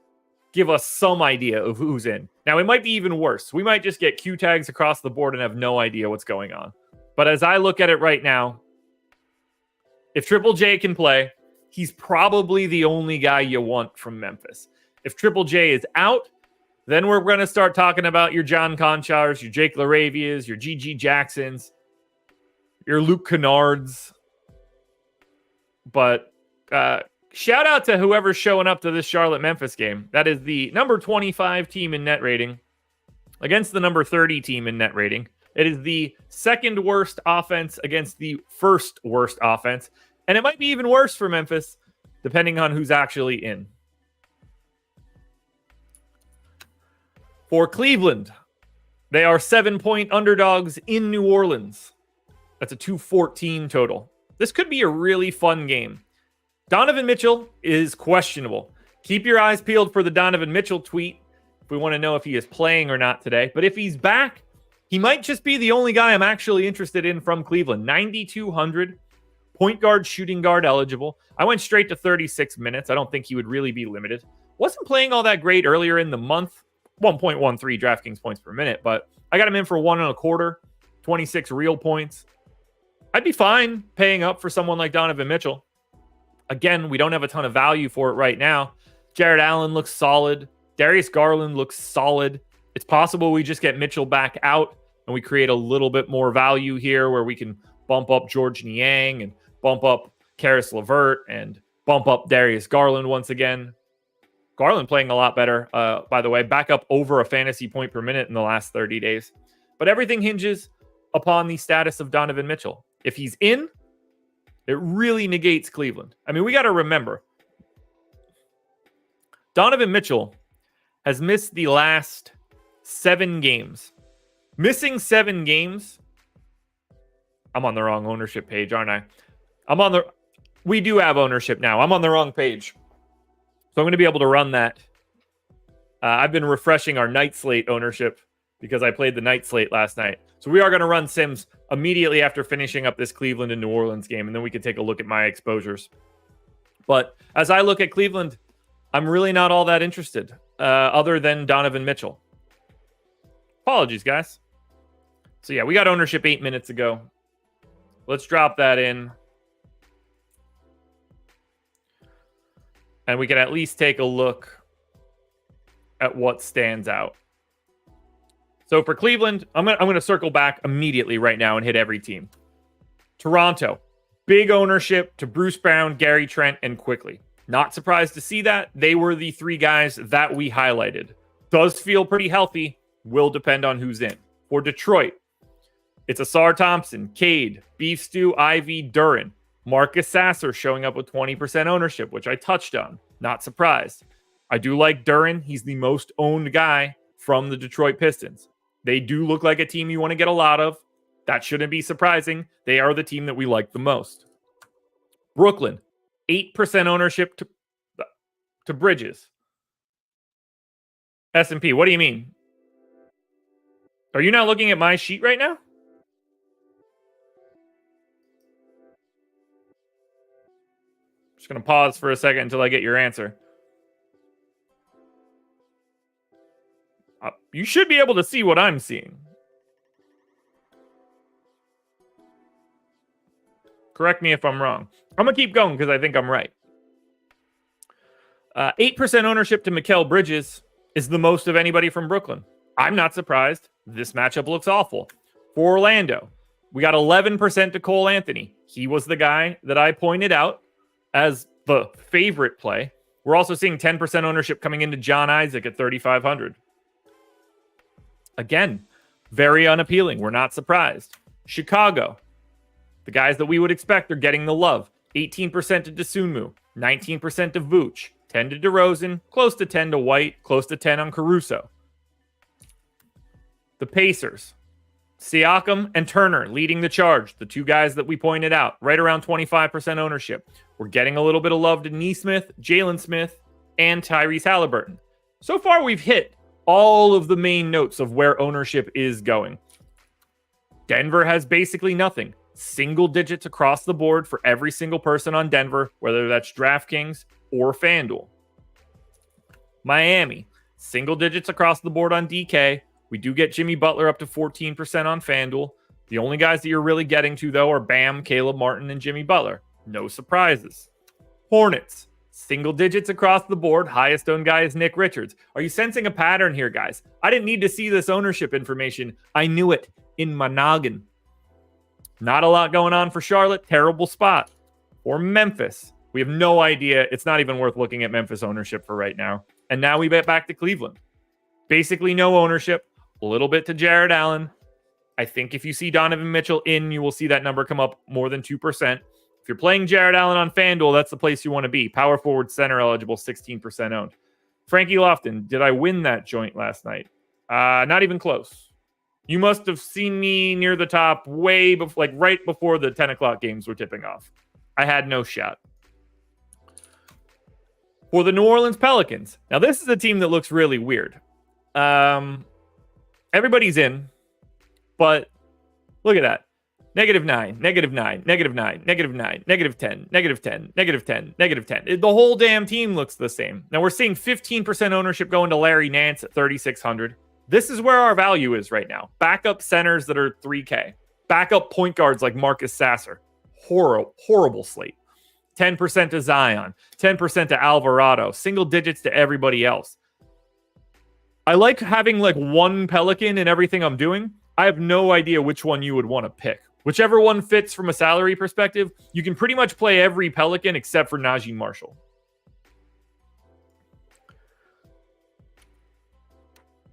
give us some idea of who's in. Now, it might be even worse. We might just get Q tags across the board and have no idea what's going on. But as I look at it right now, if Triple J can play, he's probably the only guy you want from Memphis. If Triple J is out, then we're going to start talking about your John Conchars, your Jake LaRavias, your GG Jacksons, your Luke Kennards. But shout out to whoever's showing up to this Charlotte-Memphis game. That is the number 25 team in net rating against the number 30 team in net rating. It is the second worst offense against the first worst offense. And it might be even worse for Memphis, depending on who's actually in. For Cleveland, they are 7-point underdogs in New Orleans. That's a 214 total. This could be a really fun game. Donovan Mitchell is questionable. Keep your eyes peeled for the Donovan Mitchell tweet if we want to know if he is playing or not today. But if he's back, he might just be the only guy I'm actually interested in from Cleveland. 9,200, point guard, shooting guard eligible. I went straight to 36 minutes. I don't think he would really be limited. Wasn't playing all that great earlier in the month. 1.13 DraftKings points per minute, but I got him in for 1.25, 26 real points. I'd be fine paying up for someone like Donovan Mitchell. Again, we don't have a ton of value for it right now. Jared Allen looks solid. Darius Garland looks solid. It's possible we just get Mitchell back out and we create a little bit more value here where we can bump up George Niang and bump up Karis LeVert and bump up Darius Garland once again. Garland playing a lot better, by the way, back up over a fantasy point per minute in the last 30 days. But everything hinges upon the status of Donovan Mitchell. If he's in, it really negates Cleveland. I mean, we got to remember, Donovan Mitchell has missed the last 7 games. Missing 7 games. I'm on the wrong ownership page, aren't I? We do have ownership now. I'm on the wrong page. So I'm going to be able to run that. I've been refreshing our night slate ownership because I played the night slate last night. So we are going to run Sims immediately after finishing up this Cleveland and New Orleans game, and then we can take a look at my exposures. But as I look at Cleveland, I'm really not all that interested, other than Donovan Mitchell. Apologies, guys. So yeah, we got ownership 8 minutes ago. Let's drop that in. And we can at least take a look at what stands out. So for Cleveland, I'm gonna circle back immediately right now and hit every team. Toronto, big ownership to Bruce Brown, Gary Trent, and Quickly. Not surprised to see that. They were the 3 guys that we highlighted. Does feel pretty healthy. Will depend on who's in. For Detroit, it's Asar Thompson, Cade, Beef Stew, Ivy, Duren. Marcus Sasser showing up with 20% ownership, which I touched on. Not surprised. I do like Duren. He's the most owned guy from the Detroit Pistons. They do look like a team you want to get a lot of. That shouldn't be surprising. They are the team that we like the most. Brooklyn, 8% ownership to Bridges. S&P, what do you mean? Are you not looking at my sheet right now? Just going to pause for a second until I get your answer. You should be able to see what I'm seeing. Correct me if I'm wrong. I'm going to keep going because I think I'm right. 8% ownership to Mikal Bridges is the most of anybody from Brooklyn. I'm not surprised. This matchup looks awful. For Orlando, we got 11% to Cole Anthony. He was the guy that I pointed out as the favorite play. We're also seeing 10% ownership coming into John Isaac at 3,500. Again, very unappealing. We're not surprised. Chicago, the guys that we would expect are getting the love. 18% to Dosunmu, 19% to Vooch, 10 to DeRozan, close to 10 to White, close to 10 on Caruso. The Pacers, Siakam and Turner leading the charge. The two guys that we pointed out, right around 25% ownership. We're getting a little bit of love to Nesmith, Jalen Smith, and Tyrese Halliburton. So far, we've hit all of the main notes of where ownership is going. Denver has basically nothing. Single digits across the board for every single person on Denver, whether that's DraftKings or FanDuel. Miami, single digits across the board on DK. We do get Jimmy Butler up to 14% on FanDuel. The only guys that you're really getting to, though, are Bam, Caleb Martin, and Jimmy Butler. No surprises. Hornets, single digits across the board. Highest owned guy is Nick Richards. Are you sensing a pattern here, guys? I didn't need to see this ownership information. I knew it in my noggin. Not a lot going on for Charlotte. Terrible spot. Or Memphis. We have no idea. It's not even worth looking at Memphis ownership for right now. And now we bet back to Cleveland. Basically no ownership. A little bit to Jared Allen. I think if you see Donovan Mitchell in, you will see that number come up more than 2%. If you're playing Jared Allen on FanDuel, that's the place you want to be. Power forward, center eligible, 16% owned. Frankie Lofton, did I win that joint last night? Not even close. You must have seen me near the top way before, like right before the 10 o'clock games were tipping off. I had no shot. For the New Orleans Pelicans. Now, this is a team that looks really weird. Everybody's in, but look at that. -9, -9, -9, -9, -9, -10, -10, -10, -10. The whole damn team looks the same. Now, we're seeing 15% ownership going to Larry Nance at 3,600. This is where our value is right now. Backup centers that are 3K. Backup point guards like Marcus Sasser. Horrible slate. 10% to Zion. 10% to Alvarado. Single digits to everybody else. I like having like one Pelican in everything I'm doing. I have no idea which one you would want to pick. Whichever one fits from a salary perspective, you can pretty much play every Pelican except for Najee Marshall.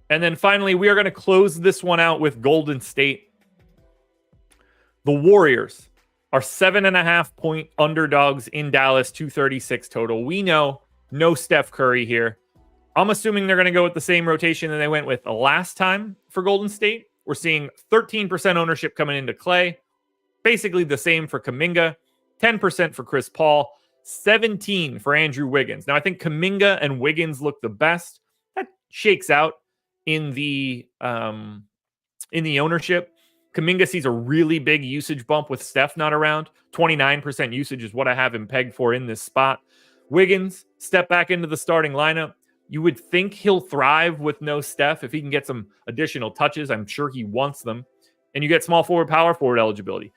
And then finally, we are going to close this one out with Golden State. The Warriors are 7.5-point underdogs in Dallas, 236 total. We know no Steph Curry here. I'm assuming they're going to go with the same rotation that they went with the last time for Golden State. We're seeing 13% ownership coming into Clay. Basically the same for Kuminga. 10% for Chris Paul. 17% for Andrew Wiggins. Now, I think Kuminga and Wiggins look the best. That shakes out in the ownership. Kuminga sees a really big usage bump with Steph not around. 29% usage is what I have him pegged for in this spot. Wiggins, step back into the starting lineup. You would think he'll thrive with no Steph if he can get some additional touches. I'm sure he wants them. And you get small forward, power forward eligibility.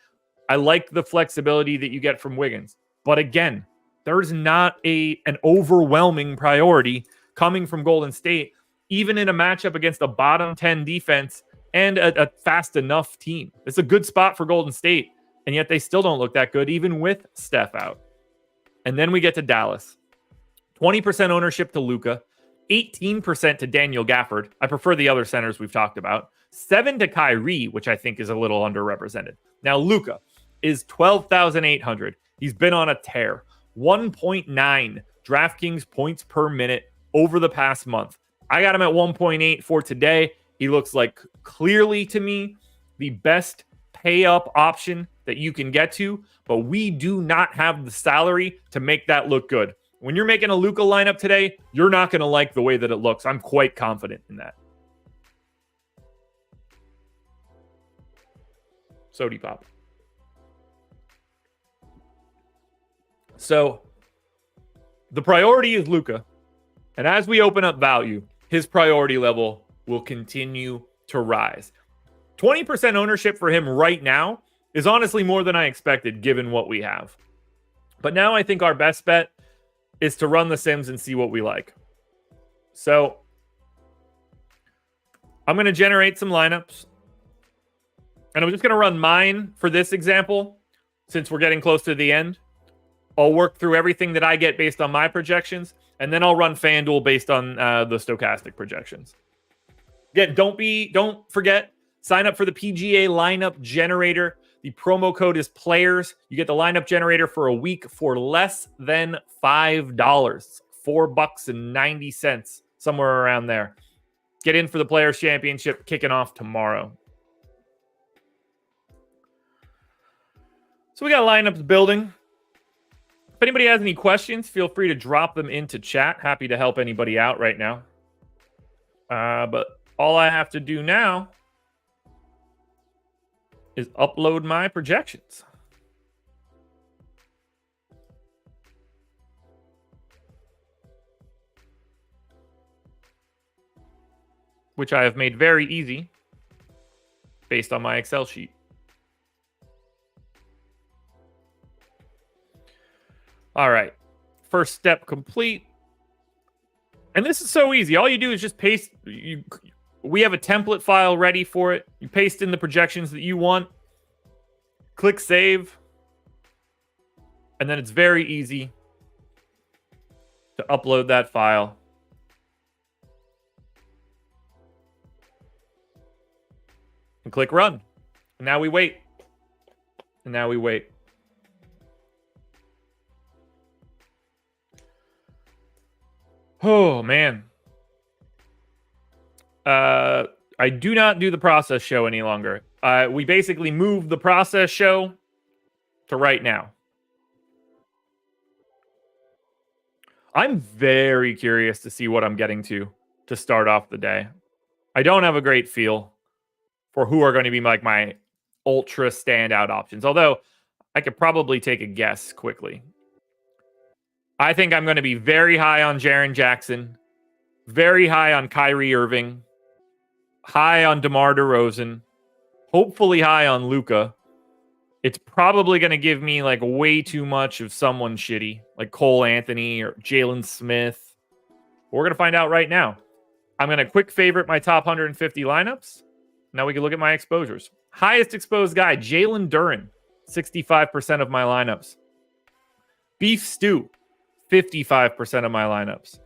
I like the flexibility that you get from Wiggins. But again, there's not an overwhelming priority coming from Golden State, even in a matchup against a bottom 10 defense and a fast enough team. It's a good spot for Golden State, and yet they still don't look that good, even with Steph out. And then we get to Dallas. 20% ownership to Luka, 18% to Daniel Gafford. I prefer the other centers we've talked about. 7 to Kyrie, which I think is a little underrepresented. Now, Luka is 12,800. He's been on a tear. 1.9 DraftKings points per minute over the past month. I got him at 1.8 for today. He looks like clearly to me the best pay up option that you can get to, but we do not have the salary to make that look good. When you're making a Luka lineup today, you're not going to like the way that it looks. I'm quite confident in that. Sody Pop. So the priority is Luka. And as we open up value, his priority level will continue to rise. 20% ownership for him right now is honestly more than I expected given what we have. But now I think our best bet is to run the Sims and see what we like. So I'm going to generate some lineups. And I'm just going to run mine for this example since we're getting close to the end. I'll work through everything that I get based on my projections. And then I'll run FanDuel based on the stochastic projections. Again, don't forget, sign up for the PGA lineup generator. The promo code is players. You get the lineup generator for a week for less than $5. $4.90, somewhere around there. Get in for the Players Championship kicking off tomorrow. So we got lineups building. If anybody has any questions, feel free to drop them into chat. Happy to help anybody out right now. But all I have to do now is upload my projections. Which I have made very easy based on my Excel sheet. All right. First step complete. And this is so easy. All you do is just paste. We have a template file ready for it. You paste in the projections that you want. Click save. And then it's very easy to upload that file. And click run. And now we wait. And now we wait. Oh, man. I do not do the process show any longer. We basically moved the process show to right now. I'm very curious to see what I'm getting to start off the day. I don't have a great feel for who are going to be like my ultra standout options, although I could probably take a guess quickly. I think I'm going to be very high on Jaren Jackson, very high on Kyrie Irving, high on DeMar DeRozan, hopefully high on Luka. It's probably going to give me like way too much of someone shitty, like Cole Anthony or Jalen Smith. We're going to find out right now. I'm going to quick favorite my top 150 lineups. Now we can look at my exposures. Highest exposed guy, Jalen Duren, 65% of my lineups. Beef Stew, 55% of my lineups.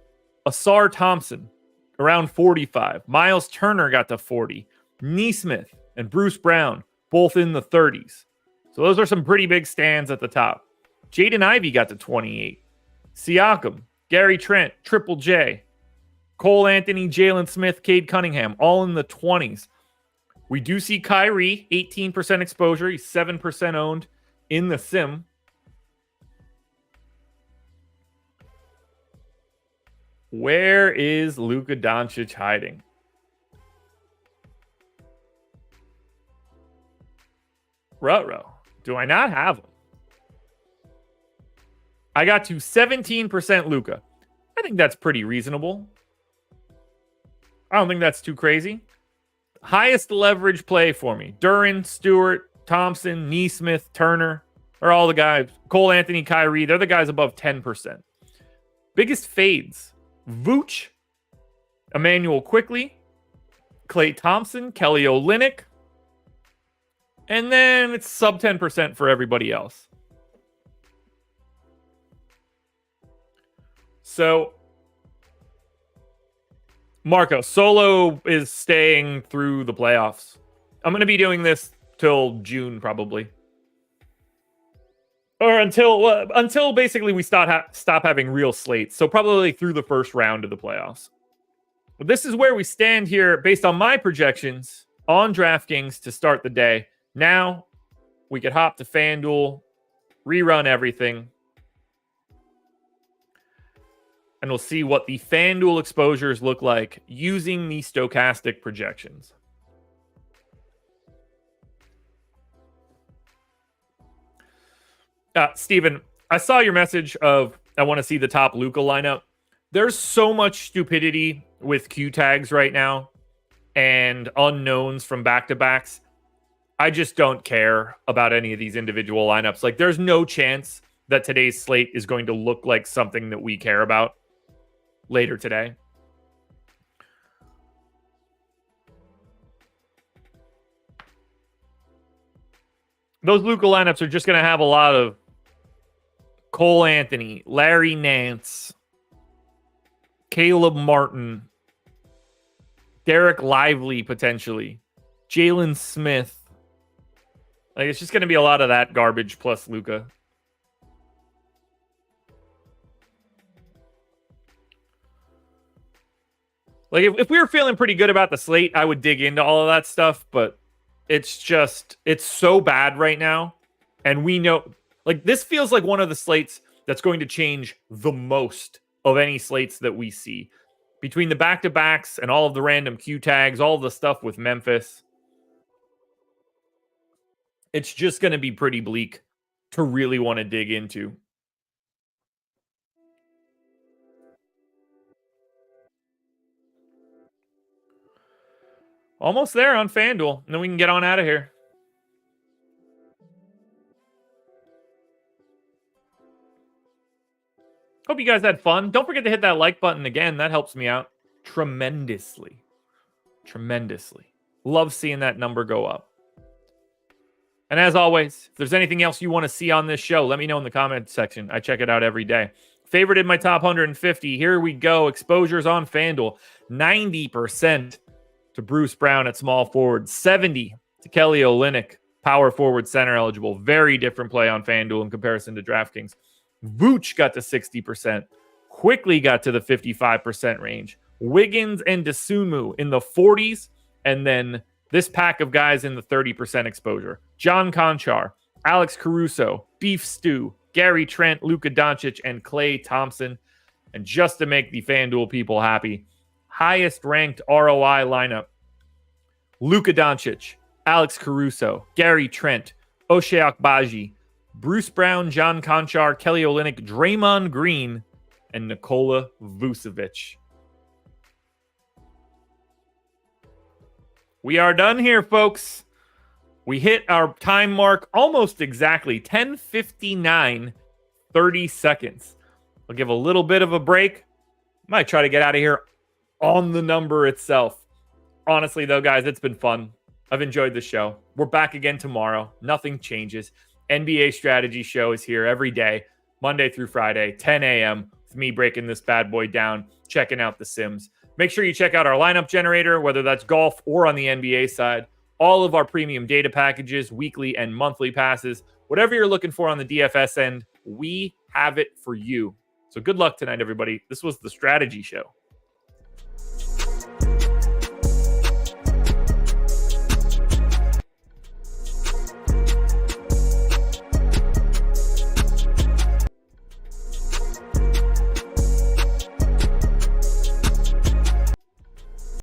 Asar Thompson, around 45. Miles Turner got to 40. Neesmith and Bruce Brown, both in the 30s. So those are some pretty big stands at the top. Jaden Ivey got to 28. Siakam, Gary Trent, Triple J. Cole Anthony, Jalen Smith, Cade Cunningham, all in the 20s. We do see Kyrie, 18% exposure. He's 7% owned in the sim. Where is Luka Doncic hiding? Ruh-roh. Do I not have him? I got to 17% Luka. I think that's pretty reasonable. I don't think that's too crazy. Highest leverage play for me. Duren, Stewart, Thompson, Neesmith, Turner are all the guys. Cole Anthony, Kyrie, they're the guys above 10%. Biggest fades. Vooch, Emmanuel Quickly, Klay Thompson, Kelly Olynyk, and then it's sub 10% for everybody else. So Marco, Solo is staying through the playoffs. I'm going to be doing this till June, probably. Or until basically we stop having real slates. So probably through the first round of the playoffs. But this is where we stand here based on my projections on DraftKings to start the day. Now we could hop to FanDuel, rerun everything, and we'll see what the FanDuel exposures look like using the stochastic projections. Steven, I saw your message of I want to see the top Luka lineup. There's so much stupidity with Q tags right now and unknowns from back-to-backs. I just don't care about any of these individual lineups. Like, there's no chance that today's slate is going to look like something that we care about later today. Those Luka lineups are just going to have a lot of Cole Anthony, Larry Nance, Caleb Martin, Derek Lively potentially, Jalen Smith. Like, it's just going to be a lot of that garbage plus Luka. Like, if we were feeling pretty good about the slate, I would dig into all of that stuff, but it's so bad right now. And we know, like, this feels like one of the slates that's going to change the most of any slates that we see. Between the back-to-backs and all of the random Q tags, all of the stuff with Memphis, it's just going to be pretty bleak to really want to dig into. Almost there on FanDuel, and then we can get on out of here. Hope you guys had fun. Don't forget to hit that like button again. That helps me out tremendously. Tremendously. Love seeing that number go up. And as always, if there's anything else you want to see on this show, let me know in the comment section. I check it out every day. Favorite in my top 150. Here we go. Exposures on FanDuel. 90% to Bruce Brown at small forward. 70 to Kelly Olynyk, power forward center eligible. Very different play on FanDuel in comparison to DraftKings. Vooch got to 60%. Quickly got to the 55% range. Wiggins and Dosunmu in the 40s. And then this pack of guys in the 30% exposure. John Conchar, Alex Caruso, Beef Stew, Gary Trent, Luka Doncic, and Klay Thompson. And just to make the FanDuel people happy, highest ranked ROI lineup: Luka Doncic, Alex Caruso, Gary Trent, Ochai Agbaji, Bruce Brown, John Conchar, Kelly Olynyk, Draymond Green, and Nikola Vucevic. We are done here, folks. We hit our time mark almost exactly, 10:59, 30 seconds. I'll give a little bit of a break. Might try to get out of here on the number itself. Honestly, though, guys, it's been fun. I've enjoyed the show. We're back again tomorrow. Nothing changes. NBA Strategy Show is here every day, Monday through Friday, 10 a.m. with me breaking this bad boy down, checking out the Sims. Make sure you check out our lineup generator, whether that's golf or on the NBA side. All of our premium data packages, weekly and monthly passes, whatever you're looking for on the DFS end, we have it for you. So good luck tonight, everybody. This was the Strategy Show.